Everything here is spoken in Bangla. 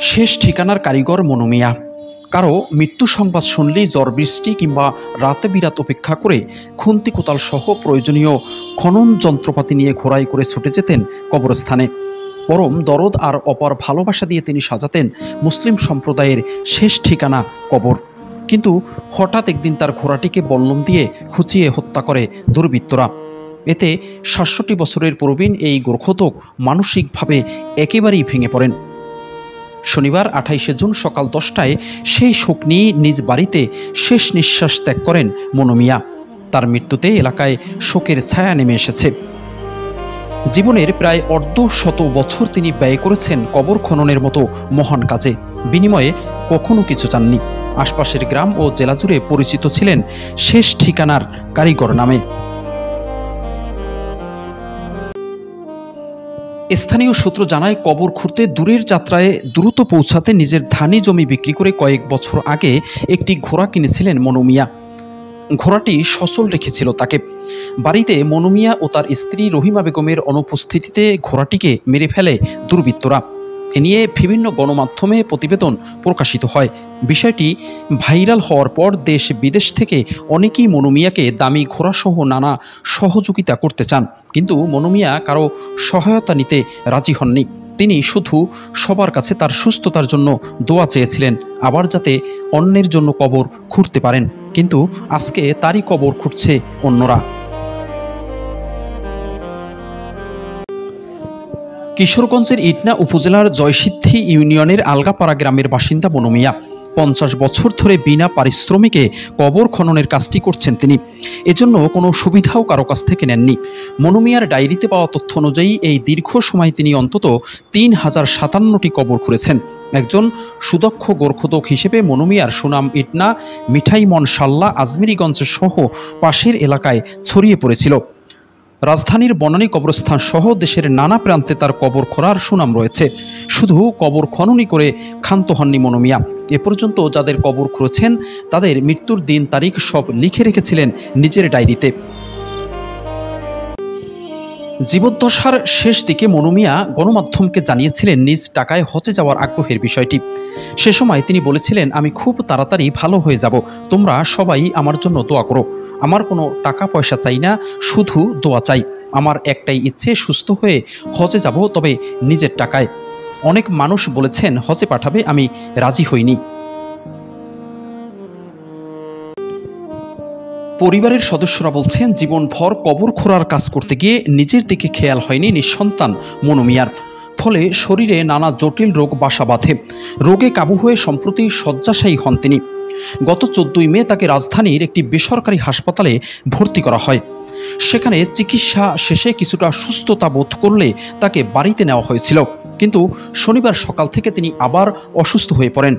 শেষ ঠিকানার কারিগর মনু মিয়া। কারো মৃত্যু সংবাদ শুনলেই ঝড় বৃষ্টি কিংবা রাতে বিরাত উপেক্ষা করে খুন্তি কোদাল সহ প্রয়োজনীয় খনন যন্ত্রপাতি নিয়ে ঘোড়াই করে ছুটে যেতেন কবরস্থানে। পরম দরদ আর অপার ভালোবাসা দিয়ে তিনি সাজাতেন মুসলিম সম্প্রদায়ের শেষ ঠিকানা কবর। কিন্তু হঠাৎ একদিন তার ঘোড়াটিকে বল্লম দিয়ে খুঁচিয়ে হত্যা করে দুর্বৃত্তরা। এতে ৬৭ বছরের প্রবীণ এই গোরখোদক মানসিকভাবে একেবারেই ভেঙে পড়েন। শনিবার ২৮শে জুন সকাল ১০টায় সেই শোক নিয়ে নিজ বাড়িতে শেষ নিঃশ্বাস ত্যাগ করেন মনু মিয়া। তার মৃত্যুতে এলাকায় শোকের ছায়া নেমে এসেছে। জীবনের প্রায় অর্ধশত বছর তিনি ব্যয় করেছেন কবর খননের মতো মহান কাজে, বিনিময়ে কখনো কিছু চাননি। আশপাশের গ্রাম ও জেলা জুড়ে পরিচিত ছিলেন শেষ ঠিকানার কারিগর নামে। স্থানীয় সূত্র জানায়, কবর খুঁড়তে দূরের যাত্রায় দ্রুত পৌঁছাতে নিজের ধানি জমি বিক্রি করে কয়েক বছর আগে একটি ঘোড়া কিনেছিলেন মনু মিয়া। ঘোড়াটি সচল রেখেছিল তাকে। বাড়িতে মনু মিয়া ও তার স্ত্রী রহিমা বেগমের অনুপস্থিতিতে ঘোড়াটিকে মেরে ফেলে দুর্বৃত্তরা। এ নিয়ে বিভিন্ন গণমাধ্যমে প্রতিবেদন প্রকাশিত হয়। বিষয়টি ভাইরাল হওয়ার পর দেশ বিদেশ থেকে অনেকেই মনু মিয়াকে দামি ঘোড়াসহ নানা সহযোগিতা করতে চান, কিন্তু মনু মিয়া কারো সহায়তা নিতে রাজি হননি। তিনি শুধু সবার কাছে তার সুস্থতার জন্য দোয়া চেয়েছিলেন, আবার যাতে অন্যের জন্য কবর খুঁড়তে পারেন। কিন্তু আজকে তারই কবর খুঁড়ছে অন্যরা। কিশোরগঞ্জের ইটনা উপজেলার জয়সিদ্ধি ইউনিয়নের আলগাপাড়া গ্রামের বাসিন্দা মনু মিয়া ৫০ বছর ধরে বিনা পারিশ্রমিকে কবর খননের কাজটি করছেন তিনি। এজন্য কোনো সুবিধাও কারো কাছ থেকে নেননি। মনু মিয়ার ডায়েরিতে পাওয়া তথ্য অনুযায়ী এই দীর্ঘ সময় তিনি অন্তত ৩০৫৭টি কবর খুঁড়েছেন। একজন সুদক্ষ গোরখোদক হিসেবে মনু মিয়ার সুনাম ইটনা, মিঠাইমন, সাল্লা, আজমিরিগঞ্জ সহ পাশের এলাকায় ছড়িয়ে পড়েছিল। রাজধানীর বনানী কবরস্থান সহ দেশের নানা প্রান্তে তার কবর খোঁড়ার সুনাম রয়েছে। শুধু কবর খননই করে ক্ষান্ত হননি মনু মিয়া। এ পর্যন্ত যাদের কবর খুঁড়েছেন তাদের মৃত্যুর দিন তারিখ সব লিখে রেখেছিলেন নিজের ডায়েরিতে। জীবদ্দশার শেষ দিকে মনু মিয়া গণমাধ্যমকে জানিয়েছিলেন নিজ টাকায় হজে যাওয়ার আগ্রহের বিষয়টি। সে সময় তিনি বলেছিলেন, আমি খুব তাড়াতাড়ি ভালো হয়ে যাব, তোমরা সবাই আমার জন্য দোয়া করো। আমার কোনো টাকা পয়সা চাই না, শুধু দোয়া চাই। আমার একটাই ইচ্ছে, সুস্থ হয়ে হজে যাব, তবে নিজের টাকায়। অনেক মানুষ বলেছেন হজে পাঠাবে, আমি রাজি হইনি। পরিবারের সদস্যরা বলছেন, জীবনভর কবর খোঁড়ার কাজ করতে গিয়ে নিজের দিকে খেয়াল হয়নি নিঃসন্তান মনু মিয়ার। ফলে শরীরে নানা জটিল রোগ বাসা বাঁধে। রোগে কাবু হয়ে সম্প্রতি শয্যাশায়ী হন তিনি। গত ১৪ই মে তাকে রাজধানীর একটি বেসরকারি হাসপাতালে ভর্তি করা হয়। সেখানে চিকিৎসা শেষে কিছুটা সুস্থতা বোধ করলে তাকে বাড়িতে নেওয়া হয়েছিল, কিন্তু শনিবার সকাল থেকে তিনি আবার অসুস্থ হয়ে পড়েন।